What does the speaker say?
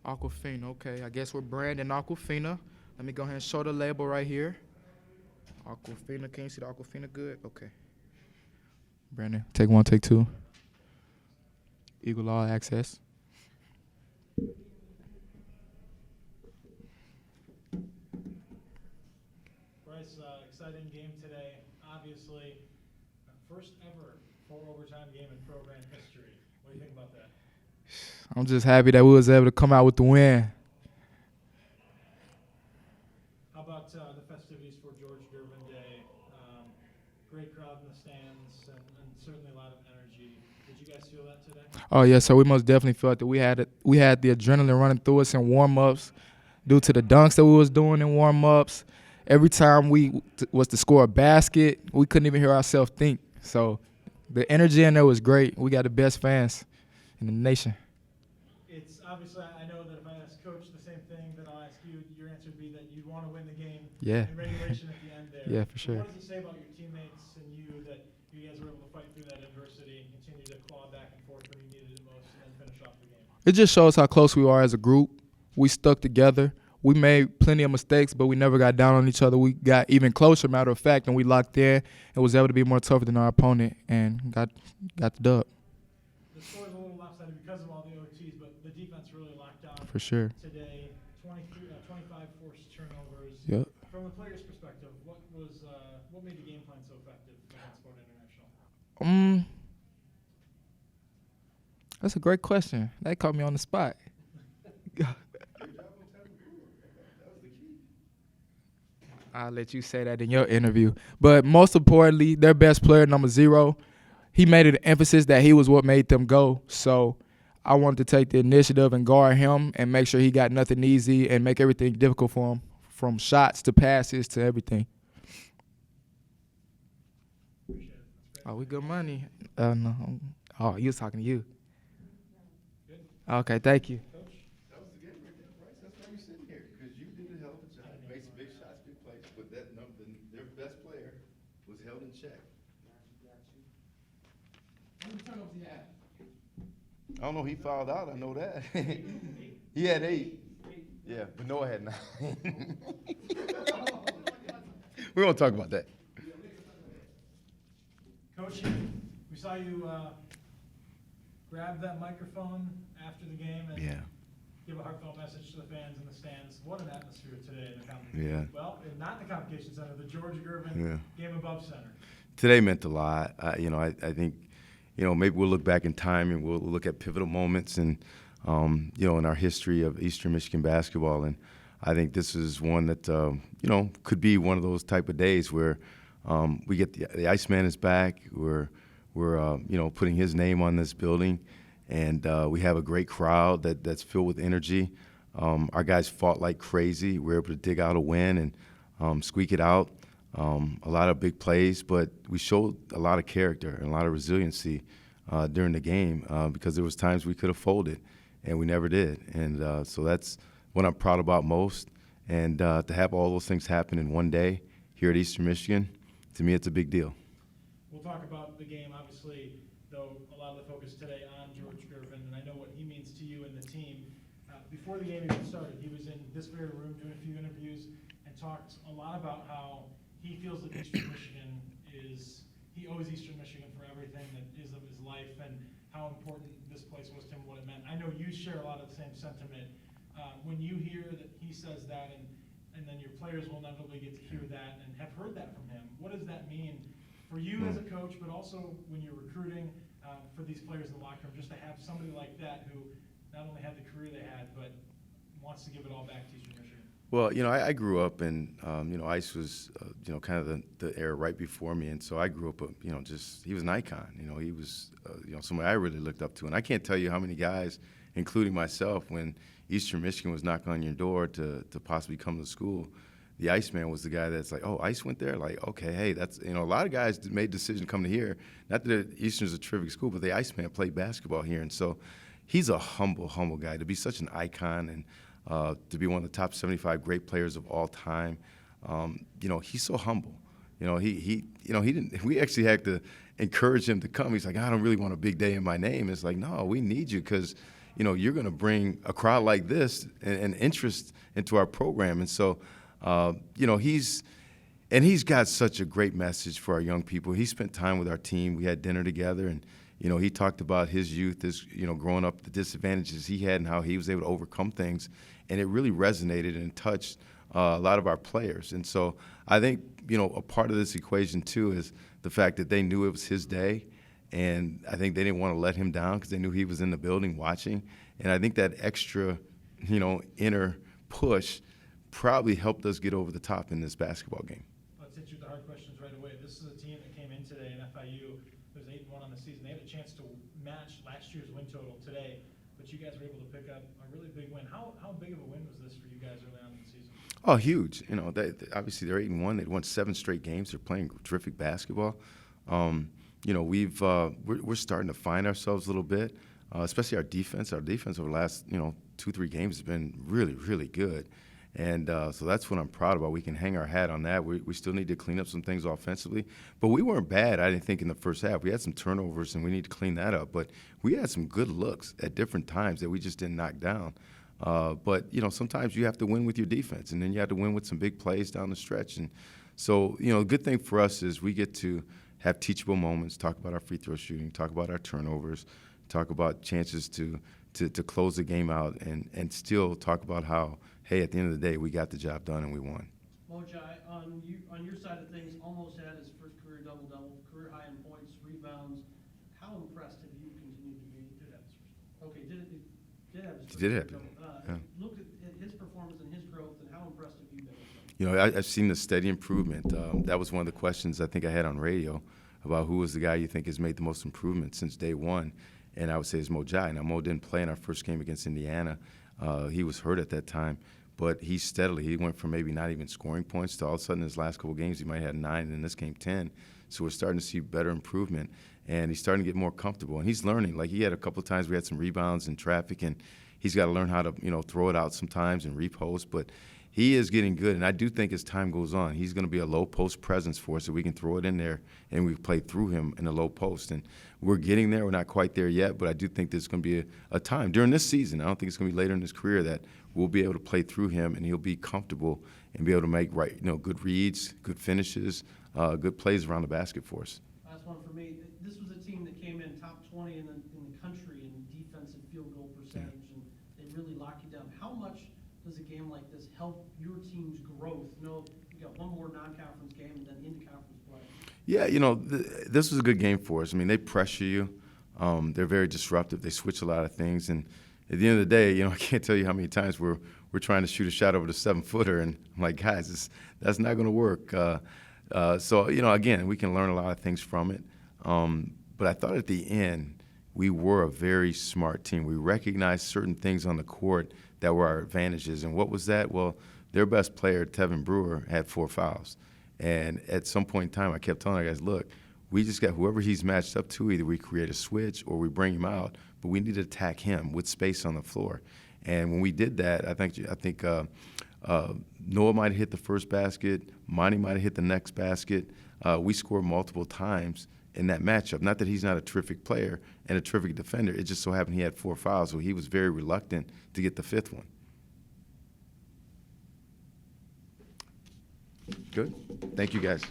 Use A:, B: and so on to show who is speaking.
A: Aquafina, okay. I guess we're branding Aquafina. Let me go ahead and show the label right here. Aquafina, can you see the Aquafina good? Okay. Brandon, take one, take two. Eagle All Access.
B: Bryce, exciting game today. Obviously, first ever 4 overtime game in program history. What do you think about that?
A: I'm just happy that we was able to come out with the win.
B: How about the festivities for George Gervin Day? Great crowd in the stands and certainly a lot of energy. Did you guys feel that today?
A: Oh yeah, so we most definitely felt that we had the adrenaline running through us in warm-ups due to the dunks that we was doing in warm-ups. Every time we was to score a basket, we couldn't even hear ourselves think. So the energy in there was great. We got the best fans in the nation.
B: It's obviously, I know that if I ask Coach the same thing that I'll ask you, your answer would be that you'd want to win the game in regulation at the end there.
A: Yeah, for sure.
B: What does it say about your teammates and you that you guys were able to fight through that adversity and continue to claw back and forth when you needed it most and then finish off the game?
A: It just shows how close we are as a group. We stuck together. We made plenty of mistakes, but we never got down on each other. We got even closer, matter of fact, and we locked in and was able to be more tougher than our opponent and got the dub.
B: The score is a little lopsided because of all the OTs, but the defense really locked down
A: For sure.
B: today. 25 forced turnovers.
A: Yep.
B: From the player's perspective, what made the game plan so effective against Florida International?
A: That's a great question. That caught me on the spot. I'll let you say that in your interview. But most importantly, their best player, number 0, he made it an emphasis that he was what made them go. So I wanted to take the initiative and guard him and make sure he got nothing easy and make everything difficult for him, from shots to passes to everything.
B: Appreciate it.
A: Oh, we good money. No. Oh, he was talking to you.
B: Good.
A: Okay, thank you.
B: Coach?
C: That was the game right there, Bryce. That's why you're sitting here, because you did a hell of a job. Made some big shots, big plays, but their best player was held in check.
B: How many turnovers he had?
C: I don't know. He fouled out. I know that. He had 8. Yeah, but Noah had 9. We won't talk about that.
B: Coach, we saw you grab that microphone after the game and
C: Yeah.
B: give a heartfelt message to the fans in the stands. What an atmosphere today in the Convocation.
C: Yeah.
B: Well, not in the Convocation Center, the George Gervin Game Above Center.
C: Today meant a lot. I think, maybe we'll look back in time and we'll look at pivotal moments and, in our history of Eastern Michigan basketball. And I think this is one that, could be one of those type of days where we get the Iceman is back. We're putting his name on this building, and we have a great crowd that's filled with energy. Our guys fought like crazy. We were able to dig out a win and squeak it out. A lot of big plays, but we showed a lot of character and a lot of resiliency during the game because there was times we could have folded, and we never did. And so that's what I'm proud about most. And to have all those things happen in one day here at Eastern Michigan, to me, it's a big deal.
B: We'll talk about the game, obviously, though a lot of the focus today on George Gervin, and I know what he means to you and the team. Before the game even started, he was in this very room doing a few interviews and talked a lot about how he feels that Eastern Michigan he owes Eastern Michigan for everything that is of his life and how important this place was to him, what it meant. I know you share a lot of the same sentiment. When you hear that he says that and then your players will inevitably get to hear that and have heard that from him, what does that mean for you as a coach, but also when you're recruiting for these players in the locker room, just to have somebody like that who not only had the career they had, but wants to give it all back to Eastern Michigan?
C: Well, I grew up and, Ice was, kind of the era right before me. And so I grew up, he was an icon. He was, somebody I really looked up to. And I can't tell you how many guys, including myself, when Eastern Michigan was knocking on your door to possibly come to school, the Iceman was the guy that's like, oh, Ice went there? Like, okay, hey, that's, a lot of guys made the decision to come to here. Not that Eastern's a terrific school, but the Iceman played basketball here. And so he's a humble guy. To be such an icon and to be one of the top 75 great players of all time, he's so humble. He didn't. We actually had to encourage him to come. He's like, I don't really want a big day in my name. It's like, no, we need you because, you're going to bring a crowd like this and interest into our program. And so, he's got such a great message for our young people. He spent time with our team. We had dinner together, and he talked about his youth, growing up, the disadvantages he had, and how he was able to overcome things. And it really resonated and touched a lot of our players. And so I think a part of this equation too is the fact that they knew it was his day, and I think they didn't want to let him down because they knew he was in the building watching. And I think that extra, inner push probably helped us get over the top in this basketball game.
B: Let's hit you with the hard questions right away. This is a team that came in today in FIU. It was 8-1 on the season. They had a chance to match last year's win total today, but you guys were able to pick up a really big win. How big of a win was this for you guys early on in the season?
C: Oh, huge. Obviously they're 8-1. They'd won 7 straight games. They're playing terrific basketball. We're starting to find ourselves a little bit, especially our defense. Our defense over the last 2-3 games has been really, really good. And so that's what I'm proud about. We can hang our hat on that. We still need to clean up some things offensively. But we weren't bad, I didn't think, in the first half. We had some turnovers, and we need to clean that up. But we had some good looks at different times that we just didn't knock down. But sometimes you have to win with your defense, and then you have to win with some big plays down the stretch. And so, the good thing for us is we get to have teachable moments, talk about our free throw shooting, talk about our turnovers, talk about chances to close the game out, and still talk about how, hey, at the end of the day, we got the job done and we won.
D: Mojai, on your side of things, almost had his first career double-double, career high in points, rebounds. How impressed have you continued to be?
B: Did have his first.
D: Okay, did have his first
C: Did have
D: career
C: it.
D: double.
C: Yeah.
D: Looked at his performance and his growth, and how impressed have you been with him?
C: I've seen the steady improvement. That was one of the questions I think I had on radio about who was the guy you think has made the most improvement since day one. And I would say it's Mojai. Now, Mo didn't play in our first game against Indiana. He was hurt at that time. But he went from maybe not even scoring points to all of a sudden his last couple games he might have had 9, and in this game 10. So we're starting to see better improvement. And he's starting to get more comfortable. And he's learning. Like, he had a couple of times we had some rebounds in traffic, and he's got to learn how to, throw it out sometimes and repost. But he is getting good, and I do think as time goes on, he's going to be a low post presence for us, so we can throw it in there and we play through him in the low post. And we're getting there. We're not quite there yet, but I do think there's going to be a time during this season. I don't think it's going to be later in his career that we'll be able to play through him, and he'll be comfortable and be able to make good reads, good finishes, good plays around the basket for us.
D: Last one for me. This was a team that came in top 20 in the country in defensive field goal percentage, and they really lock you down. How much does a game like this help your team's growth? You got one more non-conference game and then into conference play. Yeah,
C: this was a good game for us. I mean, they pressure you. They're very disruptive. They switch a lot of things. And at the end of the day, I can't tell you how many times we're trying to shoot a shot over the 7-footer, and I'm like, guys, that's not going to work. So, again, we can learn a lot of things from it. But I thought at the end, we were a very smart team. We recognized certain things on the court that were our advantages. And what was that? Well, their best player, Tevin Brewer, had 4 fouls. And at some point in time, I kept telling our guys, look, we just got whoever he's matched up to, either we create a switch or we bring him out, but we need to attack him with space on the floor. And when we did that, I think Noah might have hit the first basket, Monty might have hit the next basket. We scored multiple times in that matchup. Not that he's not a terrific player and a terrific defender. It just so happened he had 4 fouls, so he was very reluctant to get the 5th one. Good. Thank you, guys.